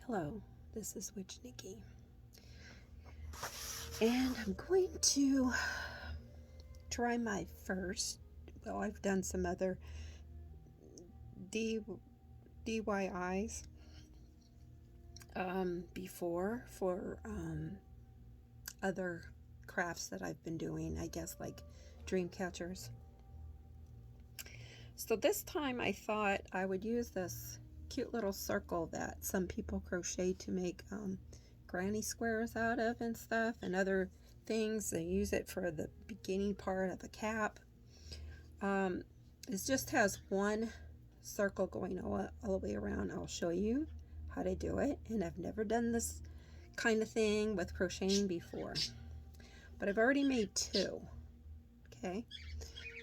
Hello, this is Witch Nikki, and I'm going to try my first. Well, I've done some other DIYs before for other crafts that I've been doing, I guess, like dream catchers. So this time I thought I would use this cute little circle that some people crochet to make granny squares out of and stuff, and other things. They use it for the beginning part of a cap. It just has one circle going all the way around. I'll show you how to do it, and I've never done this kind of thing with crocheting before, but I've already made two. Okay,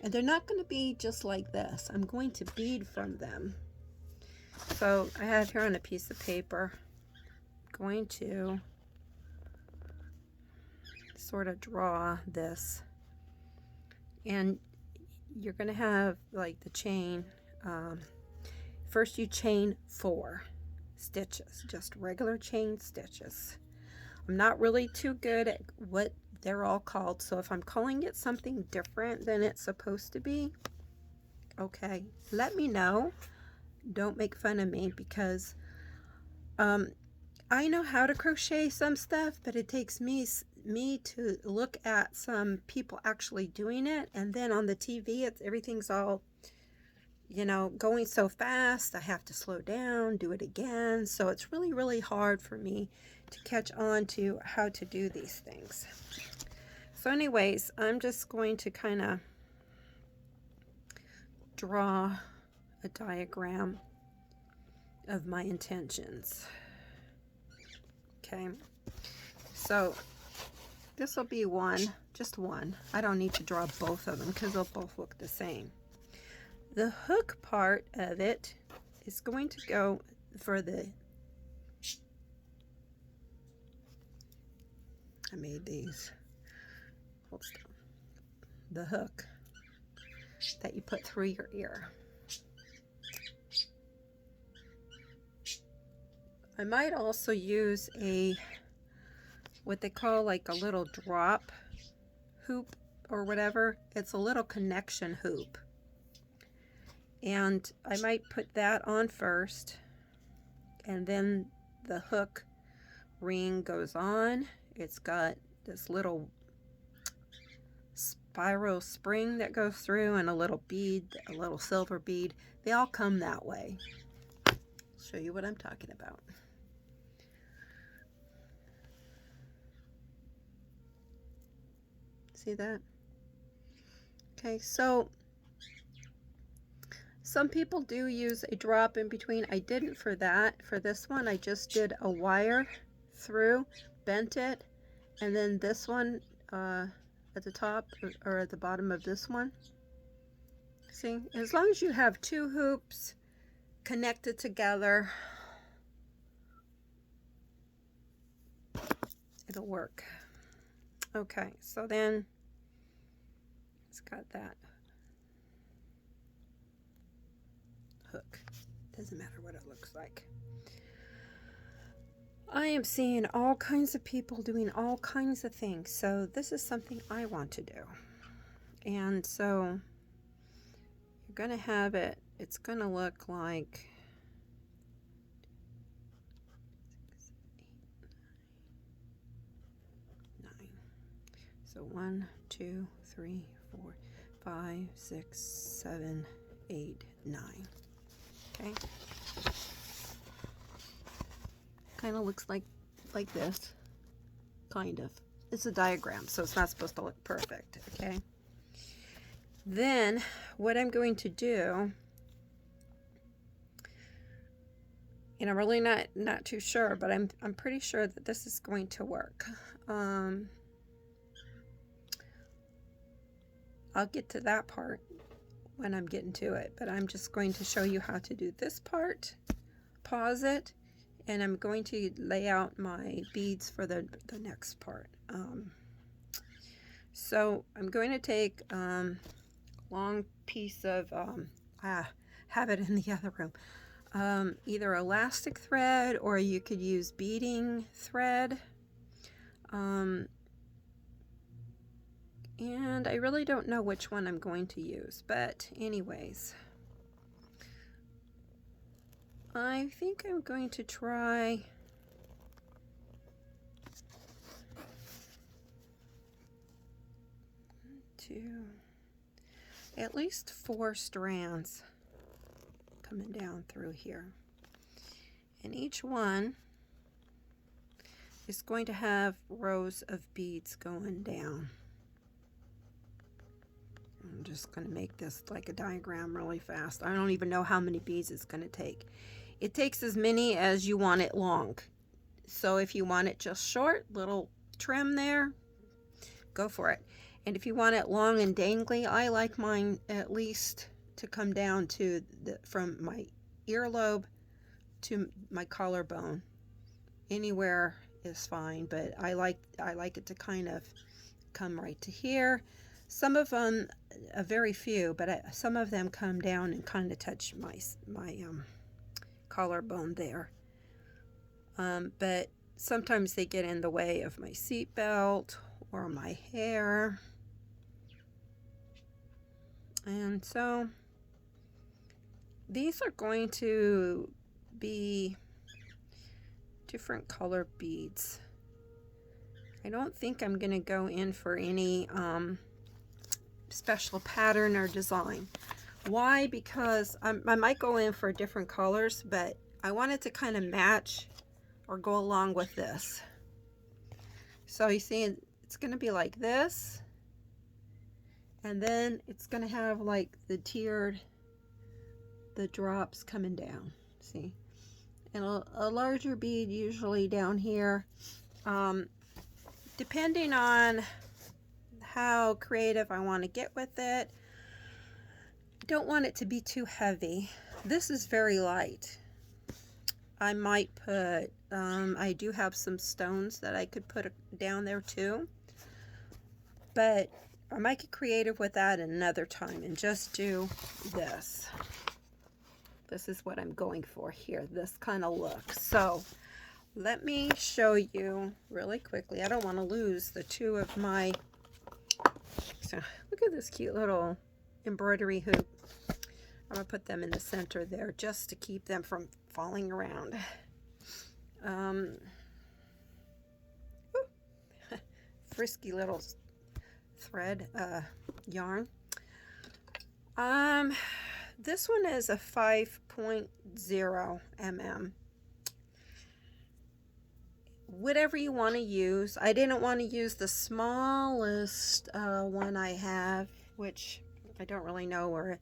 and they're not going to be just like this. I'm going to bead from them. So I have here on a piece of paper, I'm going to sort of draw this, and you're going to have like the chain. First you chain 4 stitches, just regular chain stitches. I'm not really too good at what they're all called, so if I'm calling it something different than it's supposed to be, okay, let me know. Don't make fun of me, because I know how to crochet some stuff, but it takes me to look at some people actually doing it, and then on the TV everything's all, you know, going so fast. I have to slow down, do it again, so it's really hard for me to catch on to how to do these things. So anyways, I'm just going to kind of draw a diagram of my intentions. Okay, so this will be just one. I don't need to draw both of them because they'll both look the same. The hook part of it is going to go for I made these. The hook that you put through your ear. I might also use what they call like a little drop hoop or whatever. It's a little connection hoop, and I might put that on first, and then the hook ring goes on. It's got this little spiral spring that goes through, and a little bead, a little silver bead. They all come that way. I'll show you what I'm talking about. See that? Okay, so some people do use a drop in between. I didn't for that. For this one, I just did a wire through, bent it, and then this one at the top or at the bottom of this one. See, as long as you have 2 hoops connected together, it'll work. Okay, so then it's got that hook. Doesn't matter what it looks like. I am seeing all kinds of people doing all kinds of things, so this is something I want to do. And so you're going to have it, it's going to look like so 1, 2, 3, 4, 5, 6, 7, 8, 9. Okay. Kind of looks like this. Kind of. It's a diagram, so it's not supposed to look perfect. Okay. Then what I'm going to do, and I'm really not too sure, but I'm pretty sure that this is going to work. I'll get to that part when I'm getting to it, but I'm just going to show you how to do this part. Pause it, and I'm going to lay out my beads for the next part. So I'm going to take a long piece of, have it in the other room, either elastic thread or you could use beading thread. And I really don't know which one I'm going to use, but anyways, I think I'm going to try at least 4 strands coming down through here, and each one is going to have rows of beads going down. I'm just going to make this like a diagram really fast. I don't even know how many beads it's going to take. It takes as many as you want it long. So if you want it just short, little trim there, go for it. And if you want it long and dangly, I like mine at least to come down to from my earlobe to my collarbone. Anywhere is fine, but I like it to kind of come right to here. Some of them, a very few, but some of them come down and kind of touch my collarbone there. But sometimes they get in the way of my seat belt or my hair. And so these are going to be different color beads. I don't think I'm going to go in for any special pattern or design. Why? Because I might go in for different colors, but I want it to kind of match or go along with this. So you see, it's going to be like this, and then it's going to have like the tiered, the drops coming down, see, and a larger bead usually down here. Depending on how creative I want to get with it, don't want it to be too heavy. This is very light. I might put, I do have some stones that I could put down there too, but I might get creative with that another time and just do this. This is what I'm going for here, this kind of look. So let me show you really quickly. I don't want to lose the two of my, so look at this cute little embroidery hoop. I'm going to put them in the center there just to keep them from falling around. Frisky little thread yarn. This one is a 5.0 mm. Whatever you want to use. I didn't want to use the smallest one I have, which I don't really know where.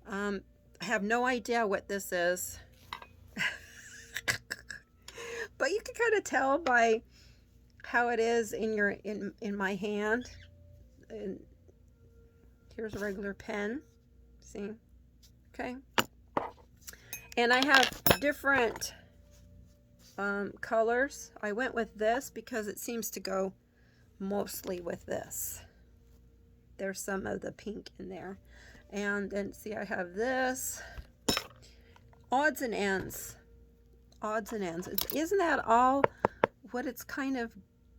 I have no idea what this is. But you can kind of tell by how it is in my hand. And here's a regular pen. See? Okay. And I have different colors. I went with this because it seems to go mostly with this. There's some of the pink in there. And then see, I have this. Odds and ends. Odds and ends. Isn't that all what it's kind of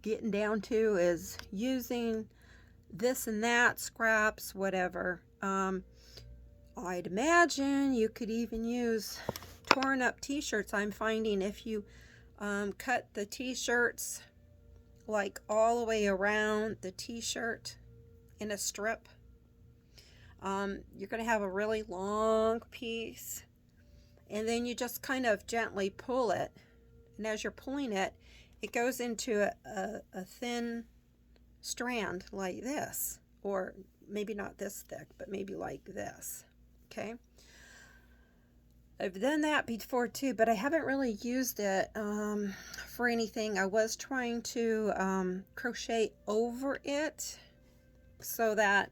getting down to, is using this and that, scraps, whatever. I'd imagine you could even use torn up t-shirts. I'm finding if you cut the t-shirts like all the way around the t-shirt in a strip, you're going to have a really long piece, and then you just kind of gently pull it, and as you're pulling it, it goes into a thin strand like this, or maybe not this thick, but maybe like this. Okay, I've done that before too, but I haven't really used it for anything. I was trying to crochet over it so that,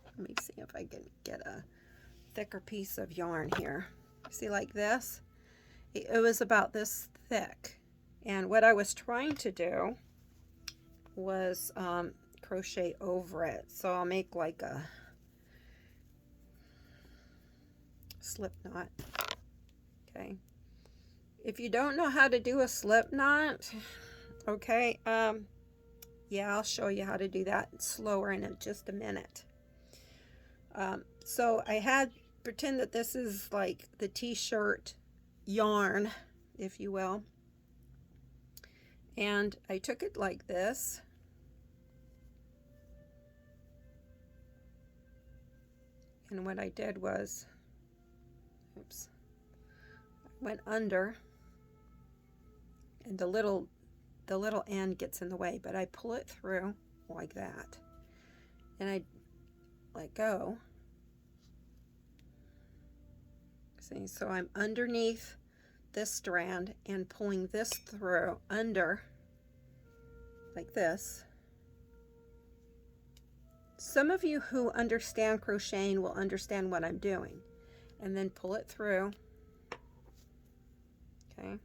let me see if I can get a thicker piece of yarn here. See, like this? It was about this thick. And what I was trying to do was crochet over it. So I'll make like a slip knot. Okay. If you don't know how to do a slip knot, okay, yeah, I'll show you how to do that slower in just a minute. So I had pretend that this is like the t-shirt yarn, if you will, and I took it like this, and what I did was, oops, I went under, and the little end gets in the way, but I pull it through like that, and I let go. See, so I'm underneath this strand and pulling this through under like this. Some of you who understand crocheting will understand what I'm doing. And then pull it through. Okay.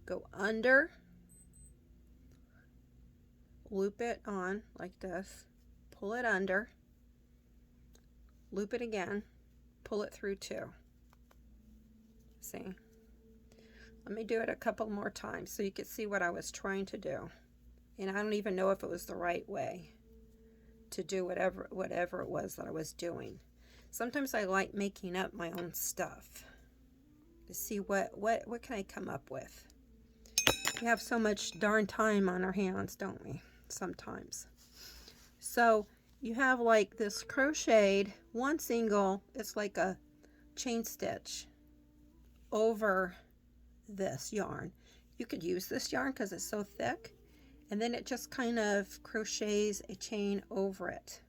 Go under, loop it on like this, pull it under, loop it again, pull it through too. See? Let me do it a couple more times so you can see what I was trying to do. And I don't even know if it was the right way to do whatever it was that I was doing. Sometimes I like making up my own stuff to see what can I come up with. We have so much darn time on our hands, don't we? Sometimes. So you have like this crocheted one single, it's like a chain stitch over this yarn. You could use this yarn because it's so thick, and then it just kind of crochets a chain over it.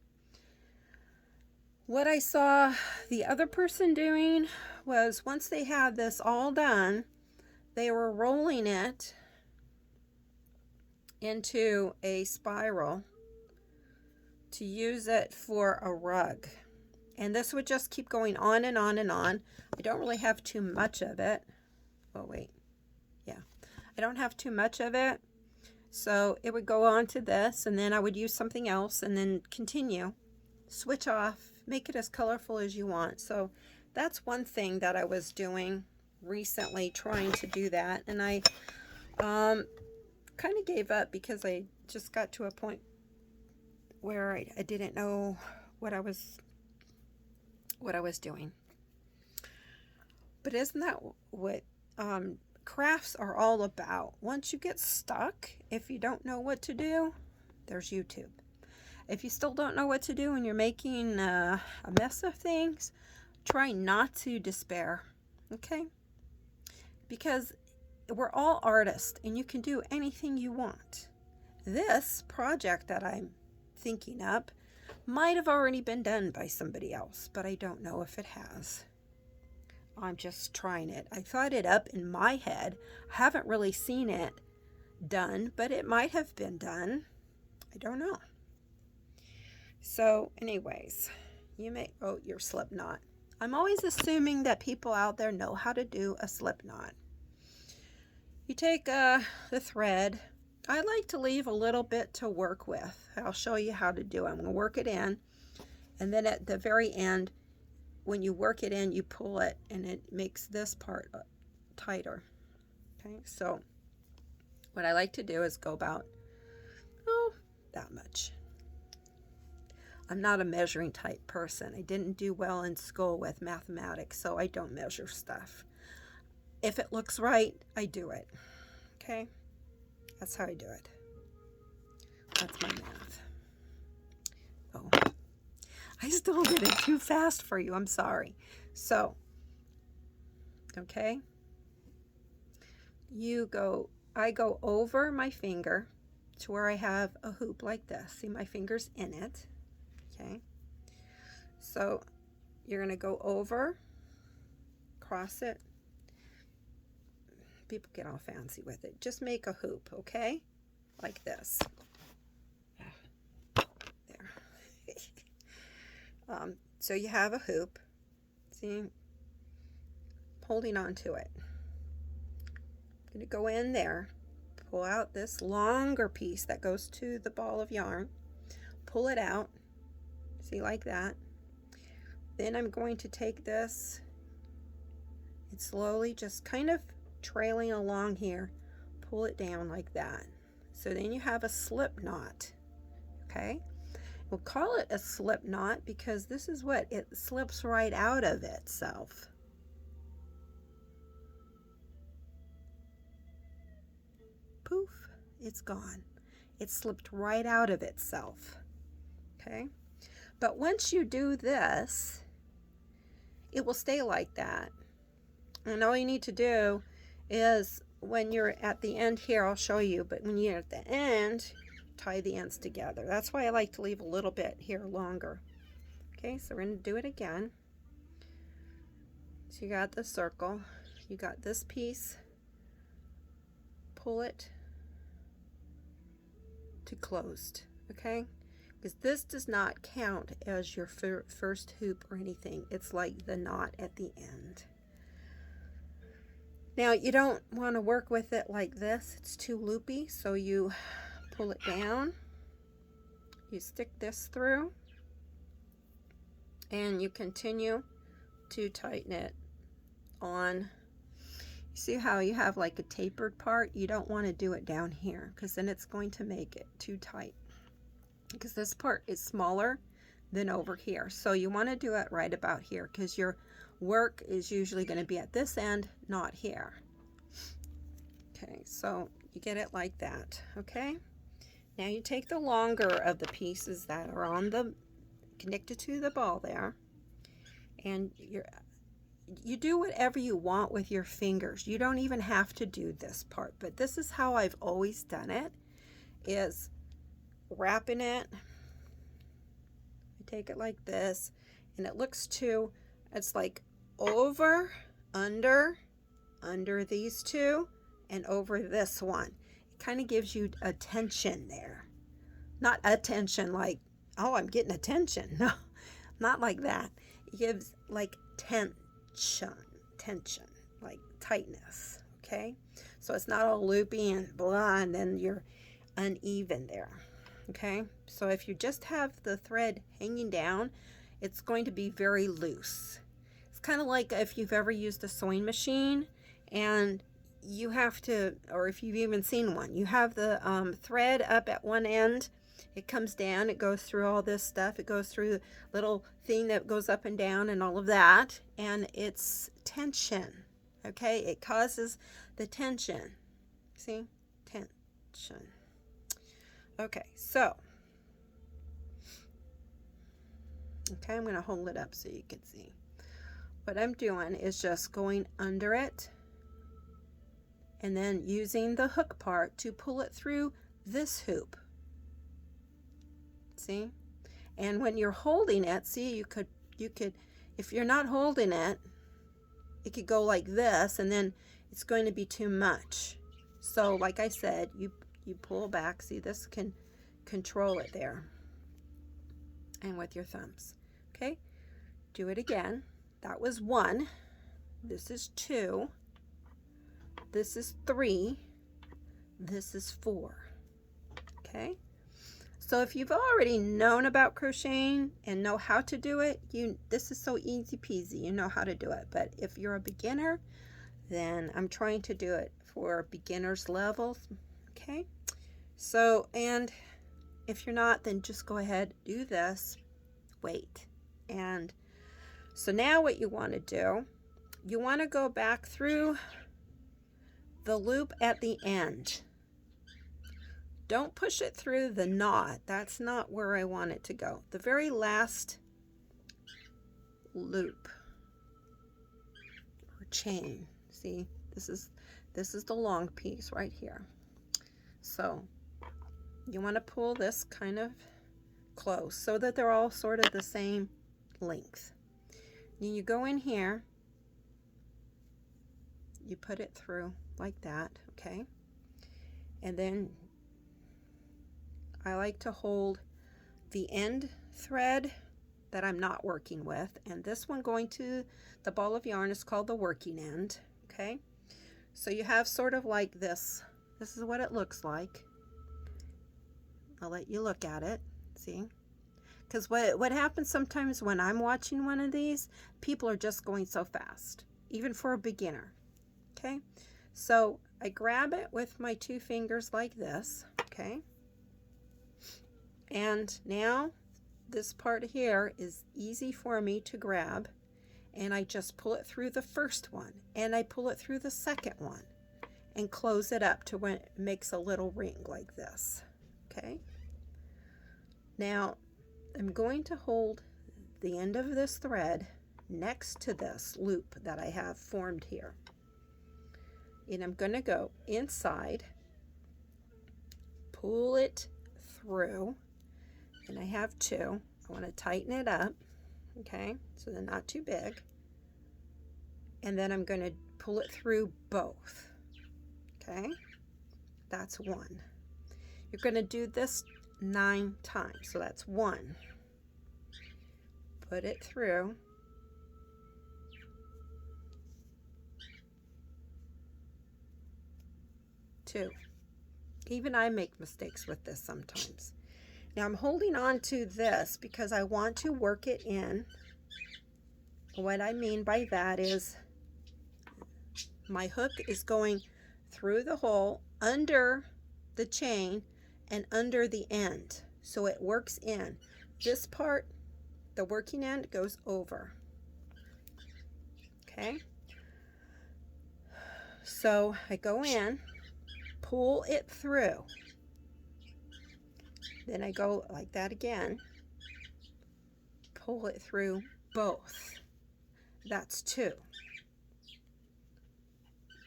What I saw the other person doing was, once they had this all done, they were rolling it into a spiral to use it for a rug. And this would just keep going on and on and on. I don't really have too much of it. Oh, wait. Yeah. I don't have too much of it. So it would go on to this, and then I would use something else, and then continue. Switch off. Make it as colorful as you want. So that's one thing that I was doing recently, trying to do that. And I kind of gave up because I just got to a point where I didn't know what I was doing. But isn't that what crafts are all about? Once you get stuck, if you don't know what to do, there's YouTube. If you still don't know what to do and you're making a mess of things, try not to despair, okay? Because we're all artists and you can do anything you want. This project that I'm thinking up might have already been done by somebody else, but I don't know if it has. I'm just trying it. I thought it up in my head. I haven't really seen it done, but it might have been done. I don't know. So anyways, you make your slip knot. I'm always assuming that people out there know how to do a slip knot. You take the thread. I like to leave a little bit to work with. I'll show you how to do it. I'm going to work it in, and then at the very end, when you work it in, you pull it, and it makes this part tighter. Okay, so what I like to do is go about, that much. I'm not a measuring type person. I didn't do well in school with mathematics, so I don't measure stuff. If it looks right, I do it. Okay? That's how I do it. That's my math. Oh, I still did it too fast for you. I'm sorry. So, okay? I go over my finger to where I have a hoop like this. See, my finger's in it. Okay, so you're going to go over, cross it. People get all fancy with it. Just make a hoop, okay? Like this. There. So you have a hoop. See? Holding on to it. I'm going to go in there, pull out this longer piece that goes to the ball of yarn, pull it out. See, like that. Then I'm going to take this and slowly just kind of trailing along here, pull it down like that. So then you have a slip knot. Okay, we'll call it a slip knot because this is what it slips right out of itself. Poof, it's gone. It slipped right out of itself. Okay, but once you do this, it will stay like that. And all you need to do is, when you're at the end here, I'll show you, but when you're at the end, tie the ends together. That's why I like to leave a little bit here longer. Okay, so we're going to do it again. So you got the circle, you got this piece, pull it to closed, okay? Because this does not count as your first hoop or anything. It's like the knot at the end. Now you don't want to work with it like this. It's too loopy, so you pull it down, you stick this through, and you continue to tighten it on. You see how you have like a tapered part? You don't want to do it down here because then it's going to make it too tight, because this part is smaller than over here. So you want to do it right about here because your work is usually going to be at this end, not here. Okay, so you get it like that. Okay, now you take the longer of the pieces that are on the connected to the ball there, and you do whatever you want with your fingers. You don't even have to do this part, but this is how I've always done it, is wrapping it. I take it like this, and it looks to, it's like over, under these two, and over this one. It kind of gives you a tension there. Not attention like, oh, I'm getting attention. No, not like that. It gives like tension, like tightness, okay? So it's not all loopy and blah, and then you're uneven there, okay? So if you just have the thread hanging down, it's going to be very loose. It's kind of like if you've ever used a sewing machine and you have to, or if you've even seen one, you have the thread up at one end, it comes down, it goes through all this stuff, it goes through the little thing that goes up and down and all of that, and it's tension, okay? It causes the tension. See? Tension. Okay, so, okay, I'm going to hold it up so you can see. What I'm doing is just going under it and then using the hook part to pull it through this hoop. See? And when you're holding it, see, you could, if you're not holding it, it could go like this, and then it's going to be too much. So like I said, you pull back. See, this can control it there. And with your thumbs. Okay? Do it again. That was 1. This is 2. This is 3. This is 4. Okay? So if you've already known about crocheting and know how to do it, this is so easy peasy. You know how to do it. But if you're a beginner, then I'm trying to do it for beginner's levels. Okay? So, and if you're not, then just go ahead, do this, wait. And so now what you want to do, you want to go back through the loop at the end. Don't push it through the knot. That's not where I want it to go. The very last loop or chain. See, this is the long piece right here. So you want to pull this kind of close so that they're all sort of the same length. Then you go in here, you put it through like that, okay? And then I like to hold the end thread that I'm not working with, and this one going to the ball of yarn is called the working end, okay? So you have sort of like this. This is what it looks like. I'll let you look at it, see? Because what happens sometimes when I'm watching one of these, people are just going so fast. even for a beginner. Okay, so I grab it with my 2 fingers like this. Okay, and now this part here is easy for me to grab, and I just pull it through the first one, and I pull it through the second one, and close it up to when it makes a little ring like this. Okay, now I'm going to hold the end of this thread next to this loop that I have formed here, and I'm going to go inside, pull it through, and I have 2. I want to tighten it up, okay, so they're not too big, and then I'm going to pull it through both. Okay, that's 1. You're going to do this 9 times, so that's 1. Put it through, 2. Even I make mistakes with this sometimes. Now I'm holding on to this because I want to work it in. What I mean by that is my hook is going through the hole, under the chain, and under the end, so it works in. This part, the working end, goes over. Okay, so I go in, pull it through, then I go like that again, pull it through both. That's 2.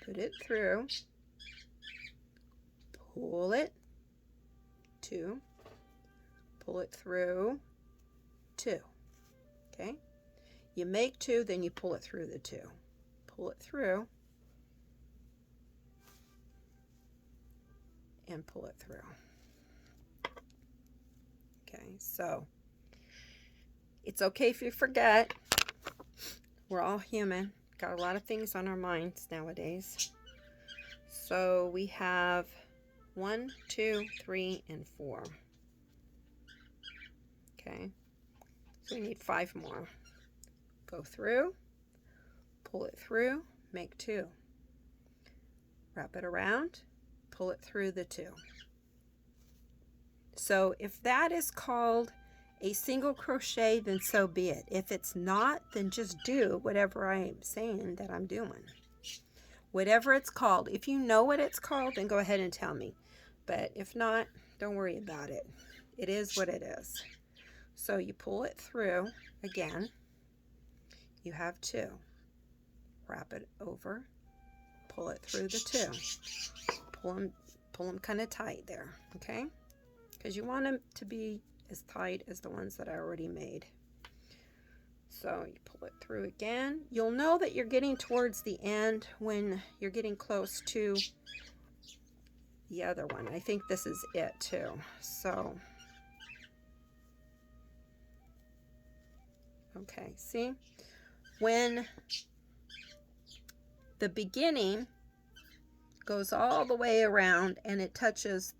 Put it through, pull it, 2, pull it through, 2. Okay, you make 2, then you pull it through the 2, pull it through, and pull it through. Okay, so it's okay if you forget. We're all human. Got a lot of things on our minds nowadays. So we have 1, 2, 3, and 4. Okay, so we need 5 more. Go through, pull it through, make 2. Wrap it around, pull it through the 2. So if that is called a single crochet, then so be it. If it's not, then just do whatever I'm saying that I'm doing. Whatever it's called. If you know what it's called, then go ahead and tell me. But if not, don't worry about it. It is what it is. So you pull it through again. You have 2. Wrap it over. Pull it through the 2. Pull them kind of tight there, okay? Because you want them to be as tight as the ones that I already made. So you pull it through again. You'll know that you're getting towards the end when you're getting close to the other one. I think this is it too. So, okay, see? When the beginning goes all the way around and it touches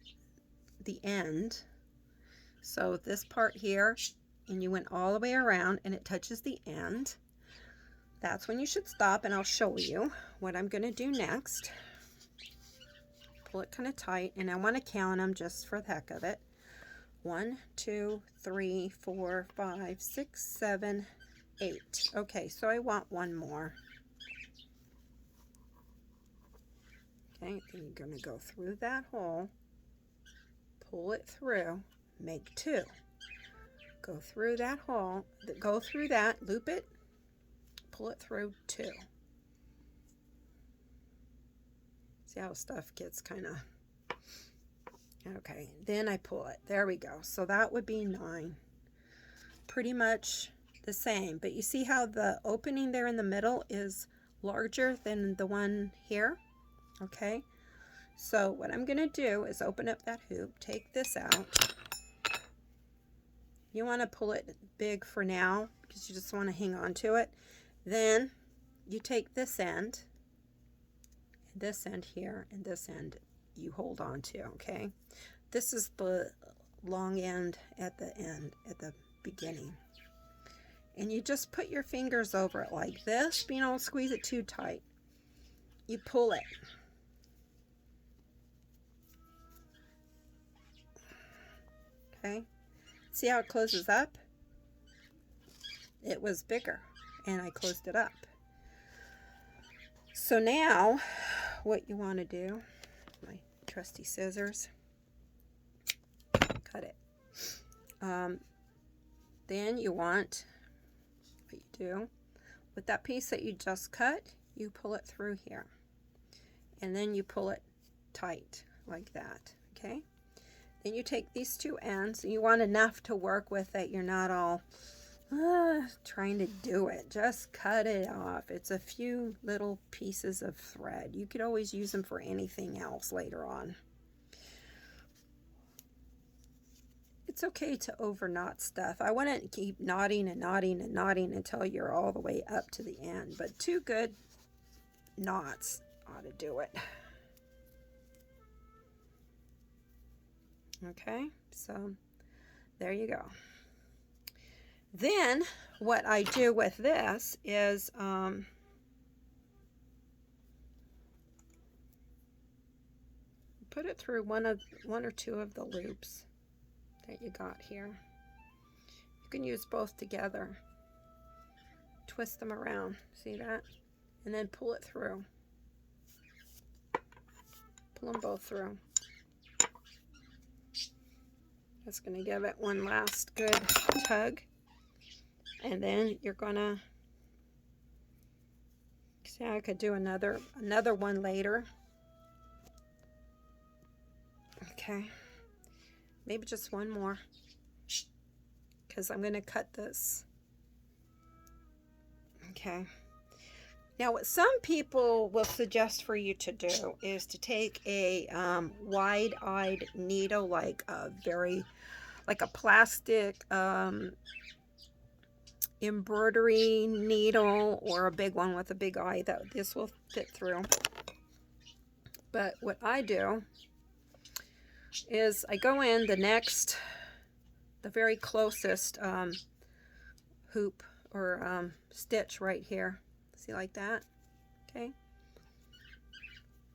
the end, so this part here, and you went all the way around and it touches the end, that's when you should stop, and I'll show you what I'm going to do next. Pull it kind of tight, and I want to count them just for the heck of it. 1, 2, 3, 4, 5, 6, 7, 8. Okay, so I want 1 more. Okay, then you're going to go through that hole, pull it through, make 2. Go through that hole, go through that, loop it, pull it through 2. See how stuff gets kind of, okay, then I pull it. There we go. So that would be 9. Pretty much the same, but you see how the opening there in the middle is larger than the one here? Okay, so what I'm going to do is open up that hoop, take this out. You want to pull it big for now because you just want to hang on to it. Then you take this end here, and this end you hold on to, okay? This is the long end at the beginning. and you just put your fingers over it like this, but you don't squeeze it too tight. You pull it. Okay, see how it closes up? It was bigger and I closed it up. So now what you want to do, my trusty scissors, cut it. Then you want, what you do, with that piece that you just cut, you pull it through here. And then you pull it tight like that, okay? Then you take these two ends. You want enough to work with that you're not all trying to do it. Just cut it off. It's a few little pieces of thread. You could always use them for anything else later on. It's okay to over knot stuff. I wouldn't keep knotting and knotting and knotting until you're all the way up to the end, but 2 good knots ought to do it. Okay, so there you go. Then what I do with this is put it through one or two of the loops that you got here. You can use both together. Twist them around, see that? And then pull it through. Pull them both through. That's going to give it one last good tug. And then you're going to, see, I could do another one later. Okay. Maybe just one more, because I'm going to cut this. Okay. Now, what some people will suggest for you to do is to take a wide-eyed needle, like a plastic embroidery needle, or a big one with a big eye that this will fit through. But what I do is I go in the very closest hoop or stitch right here. See, like that? Okay.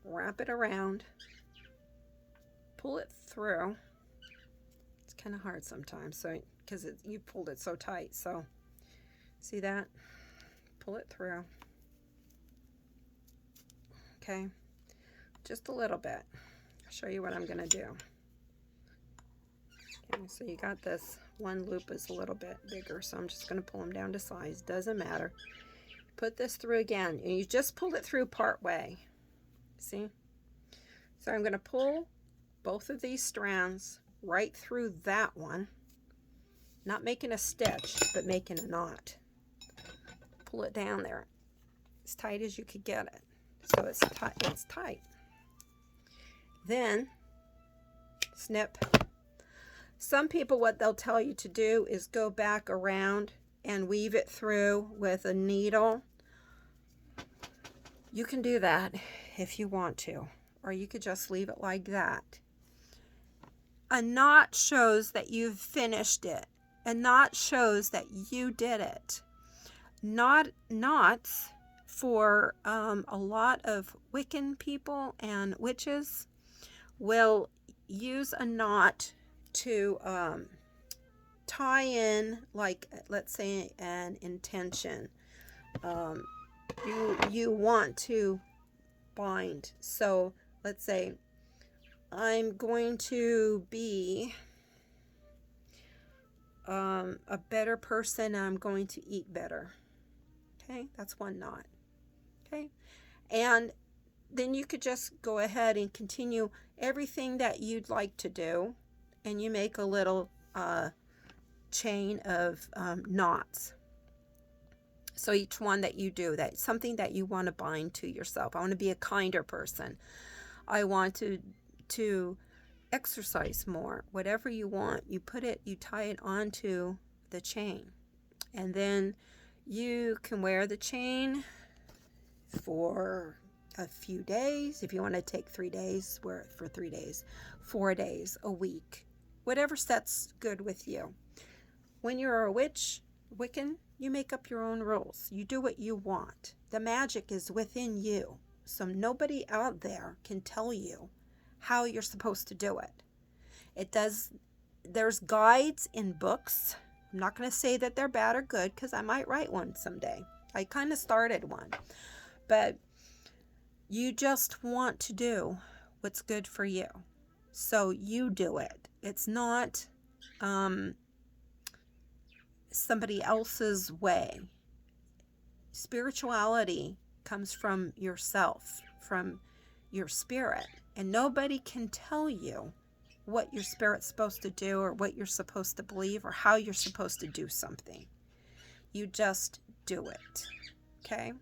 Wrap it around. Pull it through. It's kind of hard sometimes, so because you pulled it so tight. So see that? Pull it through. Okay. Just a little bit. I'll show you what I'm going to do. Okay, so you got this. One loop is a little bit bigger, so I'm just going to pull them down to size. Doesn't matter. Put this through again, and you just pulled it through part way. See? So I'm going to pull both of these strands right through that one. Not making a stitch, but making a knot. Pull it down there as tight as you could get it. So it's tight. Then snip. Some people, what they'll tell you to do is go back around and weave it through with a needle. You can do that if you want to, or you could just leave it like that. A knot shows that you've finished it. A knot shows that you did it. Knots for a lot of Wiccan people and witches will use a knot to tie in, like, let's say, an intention. You want to bind. So let's say I'm going to be a better person. I'm going to eat better. Okay, that's one knot. Okay, and then you could just go ahead and continue everything that you'd like to do, and you make a little chain of knots. So each one that you do, that's something that you want to bind to yourself. I want to be a kinder person. I want to exercise more. Whatever you want, you tie it onto the chain. And then you can wear the chain for a few days. If you want to take 3 days, wear it for 3 days, 4 days, a week, whatever sets good with you. When you're a Wiccan, You make up your own rules. You do what you want. The magic is within you. So nobody out there can tell you how you're supposed to do it. There's guides in books. I'm not going to say that they're bad or good because I might write one someday. I kind of started one. But you just want to do what's good for you. So you do it. It's not somebody else's way. Spirituality comes from yourself, from your spirit. And nobody can tell you what your spirit's supposed to do or what you're supposed to believe or how you're supposed to do something. You just do it. Okay?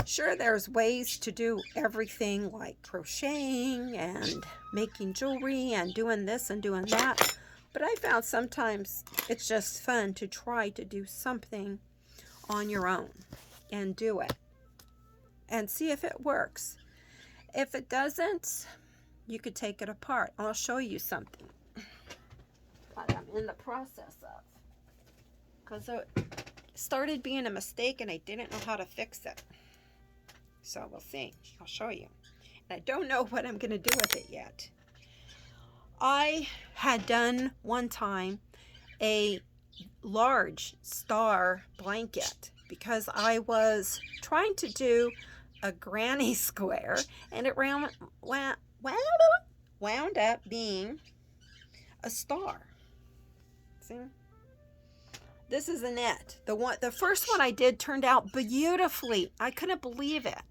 Sure, there's ways to do everything like crocheting and making jewelry and doing this and doing that. But I found sometimes it's just fun to try to do something on your own and do it and see if it works. If it doesn't, you could take it apart. I'll show you something that I'm in the process of, because it started being a mistake and I didn't know how to fix it. So we'll see. I'll show you. And I don't know what I'm going to do with it yet. I had done one time a large star blanket because I was trying to do a granny square, and it wound up being a star. See? This isn't it. The first one I did turned out beautifully. I couldn't believe it.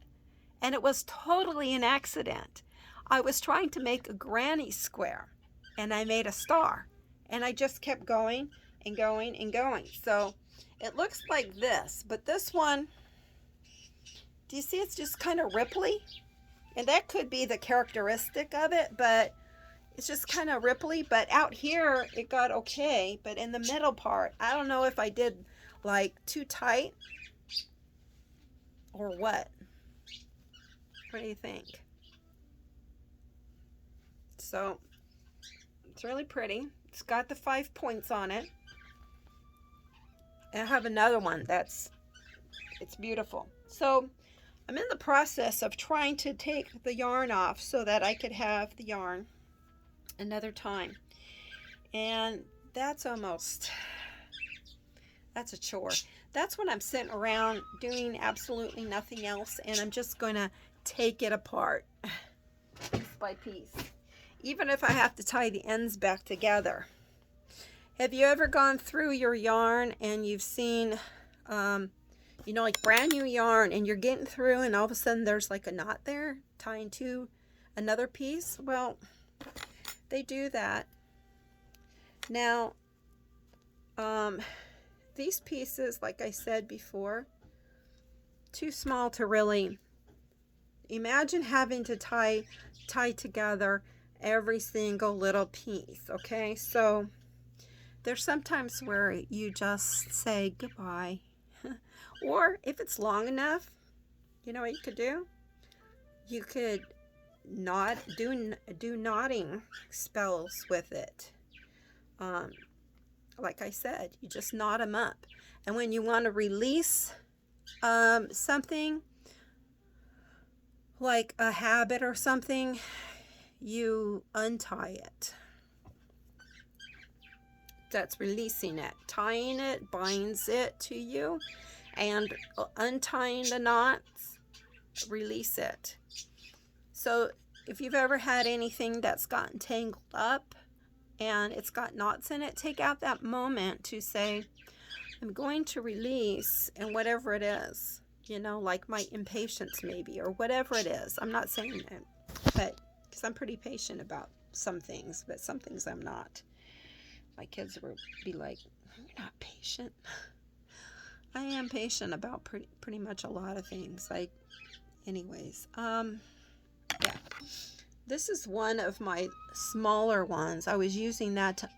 And it was totally an accident. I was trying to make a granny square, and I made a star. And I just kept going and going and going. So it looks like this, but this one, do you see it's just kind of ripply? And that could be the characteristic of it, but it's just kind of ripply. But out here, it got okay. But in the middle part, I don't know if I did like too tight or what. What do you think? So it's really pretty. It's got the 5 points on it. And I have another one it's beautiful. So I'm in the process of trying to take the yarn off so that I could have the yarn another time. And that's a chore. That's when I'm sitting around doing absolutely nothing else, and I'm just going to take it apart piece by piece, even if I have to tie the ends back together. Have you ever gone through your yarn and you've seen like brand new yarn, and you're getting through and all of a sudden there's like a knot there tying to another piece? Well, they do that. Now, these pieces, like I said before, too small to really imagine having to tie together every single little piece. Okay, so there's sometimes where you just say goodbye. Or if it's long enough, you know what you could do? You could do knotting spells with it. Like I said, you just knot them up. And when you want to release something, like a habit or something, you untie it. That's releasing it. Tying it binds it to you, and untying the knots, release it. So if you've ever had anything that's gotten tangled up and it's got knots in it, take out that moment to say, I'm going to release, and whatever it is, like my impatience maybe, or whatever it is. I'm not saying it, but because I'm pretty patient about some things, but some things I'm not. My kids will be like, you're not patient. I am patient about pretty much a lot of things. Anyways, yeah. This is one of my smaller ones. I was using that to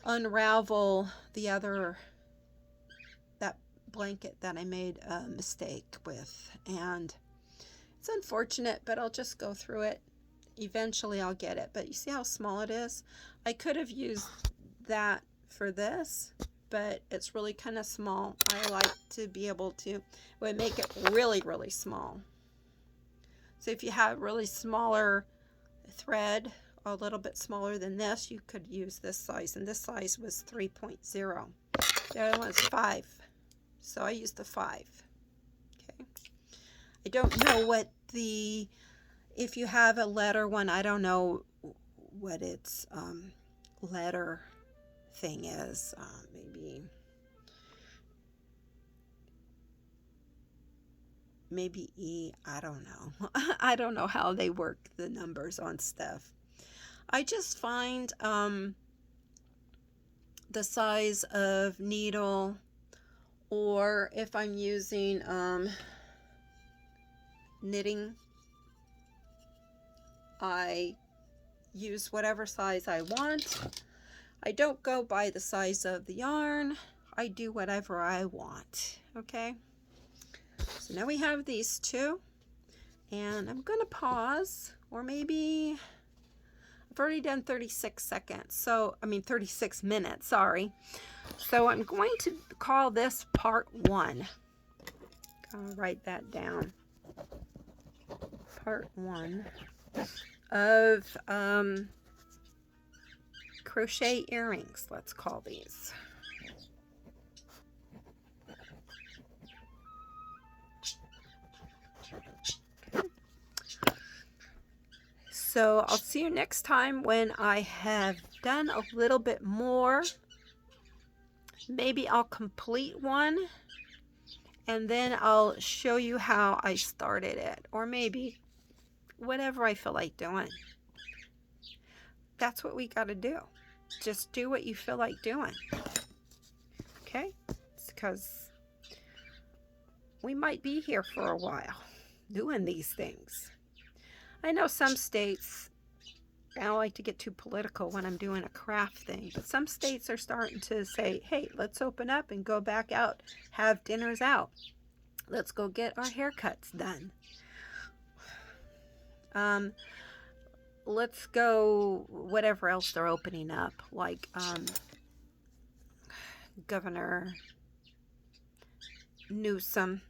unravel that blanket that I made a mistake with. And it's unfortunate, but I'll just go through it. Eventually I'll get it. But you see how small it is? I could have used that for this, but it's really kind of small. I like to be able to make it really, really small. So if you have really smaller thread, a little bit smaller than this, you could use this size, and this size was 3.0. The other one's 5, so I used the 5. Okay. I don't know what the, if you have a letter one, I don't know what its letter thing is. Maybe E, I don't know. I don't know how they work the numbers on stuff. I just find the size of needle, or if I'm using knitting, I use whatever size I want. I don't go by the size of the yarn. I do whatever I want, okay? So now we have these two, and I'm going to pause, or maybe I've already done 36 seconds, so 36 minutes, sorry. So I'm going to call this part 1. I'll write that down. Part 1 of crochet earrings, let's call these. So I'll see you next time when I have done a little bit more. Maybe I'll complete one, and then I'll show you how I started it, or maybe whatever I feel like doing. That's what we got to do. Just do what you feel like doing. Okay? It's because we might be here for a while doing these things. I know some states, I don't like to get too political when I'm doing a craft thing, but some states are starting to say, hey, let's open up and go back out, have dinners out. Let's go get our haircuts done. Let's go, whatever else they're opening up, like Governor Newsom.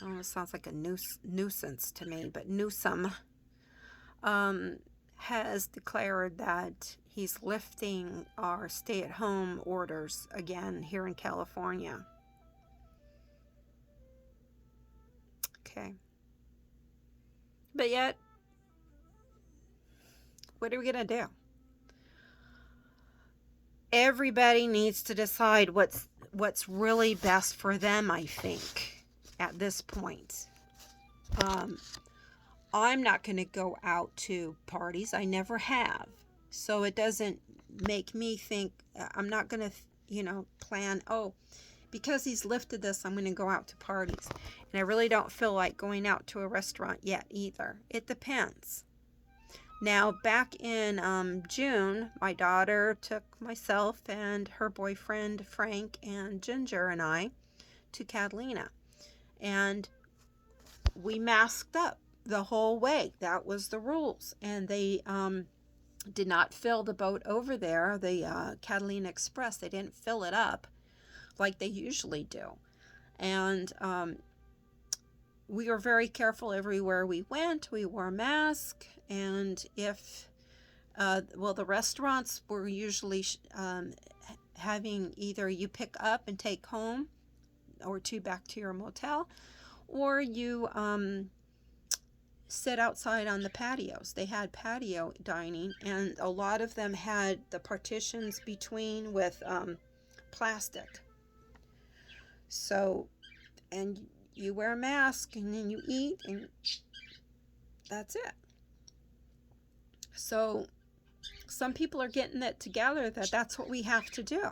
Almost sounds like a nuisance to me, but Newsom has declared that he's lifting our stay-at-home orders again here in California. Okay. But yet, what are we going to do? Everybody needs to decide what's really best for them, I think. At this point, I'm not going to go out to parties. I never have. So it doesn't make me think, I'm not going to, plan, oh, because he's lifted this, I'm going to go out to parties. And I really don't feel like going out to a restaurant yet either. It depends. Now, back in June, my daughter took myself and her boyfriend, Frank, and Ginger and I to Catalina. And we masked up the whole way. That was the rules. And they did not fill the boat over there, the Catalina Express. They didn't fill it up like they usually do. And we were very careful everywhere we went. We wore a mask. And if, the restaurants were usually having either you pick up and take home, or back to your motel, or you sit outside on the patios. They had patio dining, and a lot of them had the partitions between with plastic. So, and you wear a mask, and then you eat, and that's it. So some people are getting it together that that's what we have to do.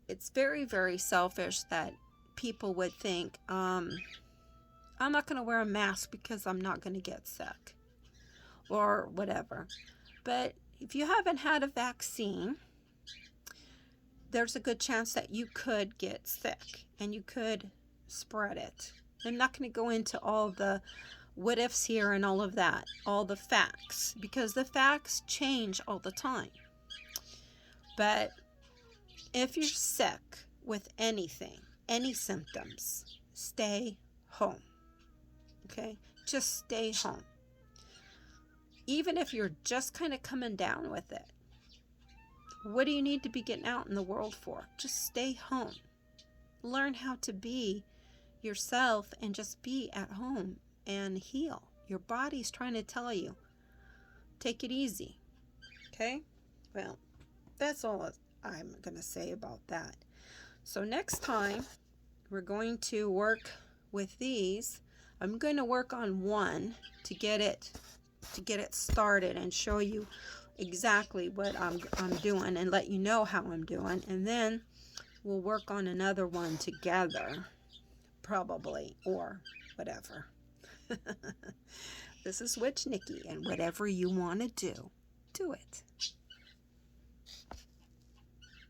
It's very, very selfish that people would think, I'm not going to wear a mask because I'm not going to get sick or whatever. But if you haven't had a vaccine, there's a good chance that you could get sick and you could spread it. I'm not going to go into all the what ifs here and all of that, all the facts, because the facts change all the time. But if you're sick with anything, any symptoms, stay home. Okay? Just stay home. Even if you're just kind of coming down with it, what do you need to be getting out in the world for? Just stay home. Learn how to be yourself and just be at home and heal. Your body's trying to tell you, take it easy. Okay? Well, that's all I'm going to say about that. So next time, we're going to work with these. I'm going to work on one to get it started and show you exactly what I'm doing and let you know how I'm doing. And then we'll work on another one together, probably, or whatever. This is Witch Nikki, and whatever you want to do, do it.